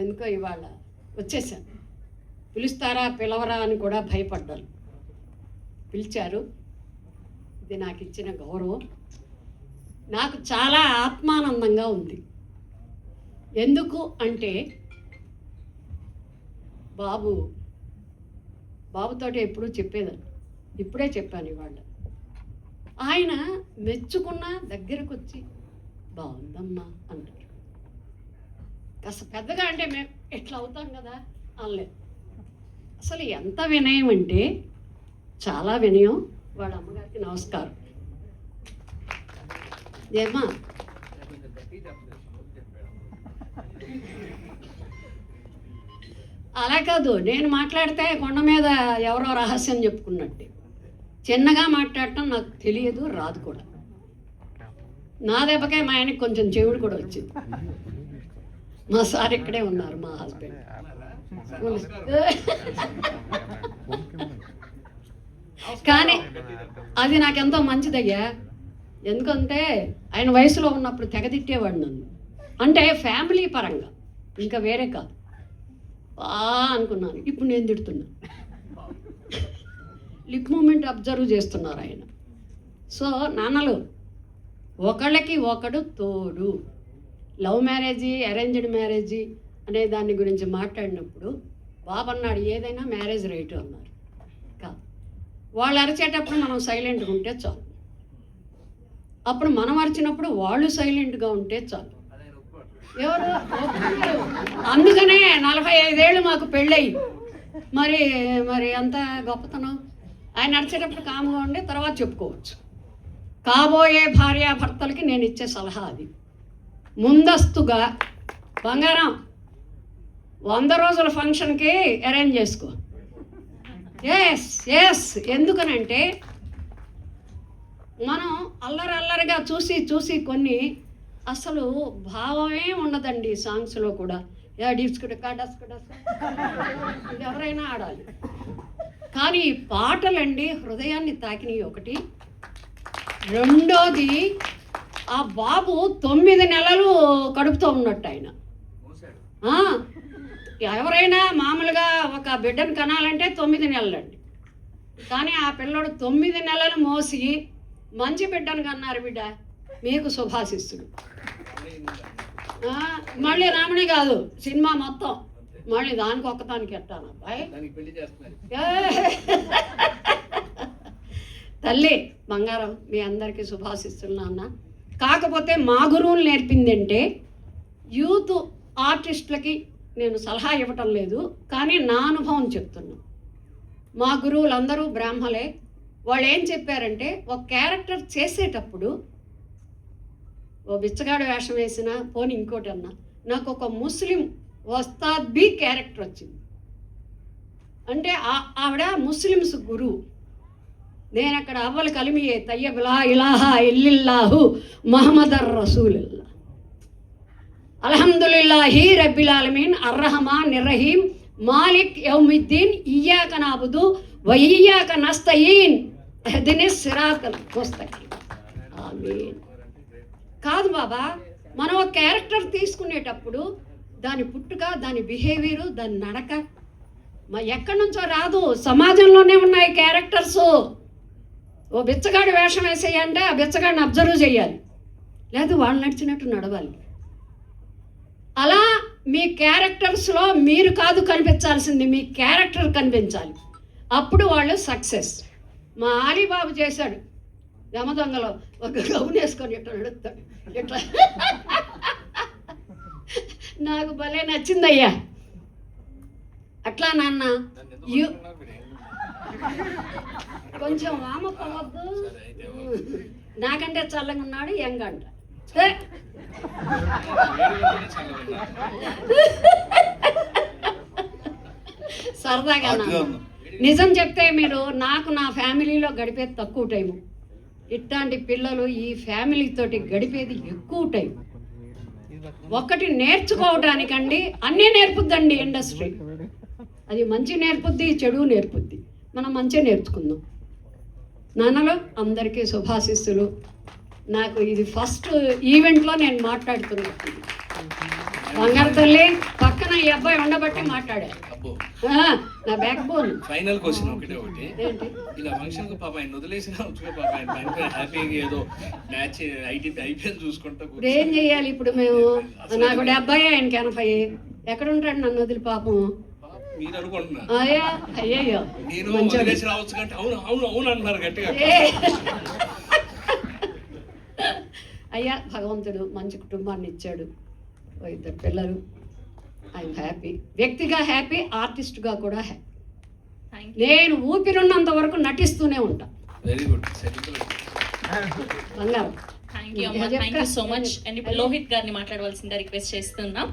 ఎందుకో ఇవాళ వచ్చేసాను. పిలుస్తారా పిలవరా అని కూడా భయపడ్డాను. పిలిచారు. ఇది నాకు ఇచ్చిన గౌరవం. నాకు చాలా ఆత్మానందంగా ఉంది. ఎందుకు అంటే బాబుతోటి ఎప్పుడూ చెప్పేదాన్ని, ఇప్పుడే చెప్పాను ఇవాళ. ఆయన మెచ్చుకున్న దగ్గరకు వచ్చి బాగుందమ్మా అంటారు. కాస్త పెద్దగా అంటే మేము ఎట్లా అవుతాం కదా అనలేదు. అసలు ఎంత వినయం అంటే చాలా వినయం. వాళ్ళ అమ్మగారికి నమస్కారం. ఏమా అలా కాదు, నేను మాట్లాడితే కొండ మీద ఎవరో రహస్యం చెప్పుకున్నట్టే. చిన్నగా మాట్లాడటం నాకు తెలియదు, రాదు కూడా. నా దెబ్బకే మా ఆయనకి కొంచెం చెవుడు కూడా వచ్చింది. మా సార్ ఇక్కడే ఉన్నారు, మా హస్బెండ్. కానీ అది నాకెంతో మంచిదయ్యా. ఎందుకంటే ఆయన వయసులో ఉన్నప్పుడు తెగదిట్టేవాడు నన్ను. అంటే ఫ్యామిలీ పరంగా, ఇంకా వేరే కాదు. అనుకున్నాను. ఇప్పుడు నేను తిడుతున్నాను. లిప్ మూమెంట్ అబ్జర్వ్ చేస్తున్నారు ఆయన. సో నాన్నలు ఒకళ్ళకి ఒకడు తోడు. లవ్ మ్యారేజీ, అరేంజ్డ్ మ్యారేజీ అనే దాని గురించి మాట్లాడినప్పుడు బాబు అన్నాడు ఏదైనా మ్యారేజ్ రైట్ అన్నారు. కాదు, వాళ్ళు అరిచేటప్పుడు మనం సైలెంట్గా ఉంటే చాలు. అప్పుడు మనం అరిచినప్పుడు వాళ్ళు సైలెంట్గా ఉంటే చాలు. ఎవరు అందుకనే 45 ఏళ్ళు మాకు పెళ్ళయి. మరి అంత గొప్పతనం. ఆయన అరిచేటప్పుడు కాముగా ఉండే తర్వాత చెప్పుకోవచ్చు. కాబోయే భార్యాభర్తలకి నేను ఇచ్చే సలహా అది. ముందస్తుగా బంగారం 100 రోజుల ఫంక్షన్కి అరేంజ్ చేసుకో. ఎస్ ఎందుకనంటే మనం అల్లరిగా చూసి కొన్ని అసలు భావమే ఉండదండి సాంగ్స్లో కూడా. ఎవరైనా ఆడాలి. కానీ పాటలండి హృదయాన్ని తాకినవి ఒకటి. రెండోది ఆ బాబు 9 నెలలు కడుపుతో ఉన్నట్టు ఆయన. ఎవరైనా మామూలుగా ఒక బిడ్డను కనాలంటే 9 నెలలండి. కానీ ఆ పిల్లడు 9 నెలలు మోసి మంచి బిడ్డను కన్నారు. బిడ్డ మీకు శుభాశిస్తుడు. మళ్ళీ రాముడి కాదు సినిమా మొత్తం మళ్ళీ దానికి ఒక్కదానికి ఎట్టాను అబ్బాయి. తల్లి బంగారం మీ అందరికీ శుభాశిస్తున్నా అన్న. కాకపోతే మా గురువులు నేర్పిందంటే యూత్ ఆర్టిస్టులకి నేను సలహా ఇవ్వటం లేదు, కానీ నా అనుభవం చెప్తున్నా. మా గురువులందరూ బ్రాహ్మలే. వాళ్ళు ఏం చెప్పారంటే ఒక క్యారెక్టర్ చేసేటప్పుడు ఓ బిచ్చగాడు వేషం వేసినా పోనీ ఇంకోటి అన్నా, నాకు ఒక ముస్లిం వస్తాద్ బి క్యారెక్టర్ వచ్చింది. అంటే ఆవిడ ముస్లిమ్స్ గురువు. నేను అక్కడ అవ్వలు కలిమియే తయ్యబులా ఇలాహా ఇల్లిల్లాహు మహమ్మదర్ రసూలుల్లా అల్హమ్దులిల్లాహి రబ్బిల్ ఆలమీన్ అర్రహమాన్ నిర్రహీం మాలిక్ యౌమిద్దీన్ ఇయ్యాక నాబుదు వ ఇయ్యాక నస్తయీన్ ఇహ్దినిస్ సిరాతల్ ముస్తకీం. ఆమీన్. కాదు బాబా, మనం ఒక క్యారెక్టర్ తీసుకునేటప్పుడు దాని పుట్టుక, దాని బిహేవియరు, దాని నడక ఎక్కడి నుంచో రాదు, సమాజంలోనే ఉన్నాయి క్యారెక్టర్స్. ఓ బిచ్చగాడి వేషం వేసేయంటే ఆ బిచ్చగాడిని అబ్జర్వ్ చేయాలి, లేదు వాళ్ళు నడిచినట్టు నడవాలి. అలా మీ క్యారెక్టర్స్లో మీరు కాదు కనిపించాల్సింది, మీ క్యారెక్టర్ కనిపించాలి. అప్పుడు వాళ్ళు సక్సెస్. మా ఆలీబాబు చేశాడు యమదొంగలో, ఒక గౌన్ వేసుకొని ఇట్లా నడుస్తాడు. ఇట్లా నాకు భలే నచ్చిందయ్యా. అట్లా నాన్న కొంచెం వామప్పవద్దు, నాకంటే చల్లగా ఉన్నాడు యంగ్ అంట. సరదాగా నిజం చెప్తే మీరు నాకు నా ఫ్యామిలీలో గడిపేది తక్కువ టైము. ఇట్లాంటి పిల్లలు ఈ ఫ్యామిలీతోటి గడిపేది ఎక్కువ టైం. ఒకటి నేర్చుకోవడానికండి అన్నీ నేర్పుద్దండి ఇండస్ట్రీ. అది మంచి నేర్పుద్ది, చెడు నేర్పుద్ది. మనం మంచిగా నేర్చుకుందాం. నాన్నలో అందరికీ శుభాశిస్సులు. నాకు ఇది ఫస్ట్ ఈవెంట్లో నేను మాట్లాడుతున్నట్టు. బంగారు తల్లి పక్కన ఈ అబ్బాయి ఉండబట్టి మాట్లాడారు. అబ్బో నా బ్యాక్ బోన్. ఫైనల్ క్వశ్చన్ ఒకటి ఏంటి? ఇలా ఫంక్షన్ కు పాప ఆయన వదిలేసిన పాప ఆయన పైన హ్యాపీగా ఏదో మ్యాచ్ ఐపీఎల్ చూసుకుంటా ఇప్పుడు ఏం చెయ్యాలి ఇప్పుడు మేము? నాకు 70, ఆయనకి 80. ఎక్కడ ఉంటాడు నన్ను వదిలి పాపం? మీరు అనుకుంటున్నా అయ్యా అయ్యయ్యో నేను వదిలేసి రావచ్చు కంటే అవును అవును అవును అంటున్నారు గట్టిగా. అయ్యా భగవంతుడు మంచి కుటుంబాన్ని ఇచ్చాడు, 2 పిల్లలు. ఐఎమ్ హ్యాపీ, వ్యక్తిగా హ్యాపీ, ఆర్టిస్ట్గా కూడా హ్యాపీ. నేను ఊపిరున్నంత వరకు నటిస్తూనే ఉంటా. Very good. బంగారం. థ్యాంక్ యూ అమ్మా, thank you so much. And ఇప్పుడు లోహిత్ గారిని మాట్లాడవలసిందిగా రిక్వెస్ట్ చేస్తున్నాం.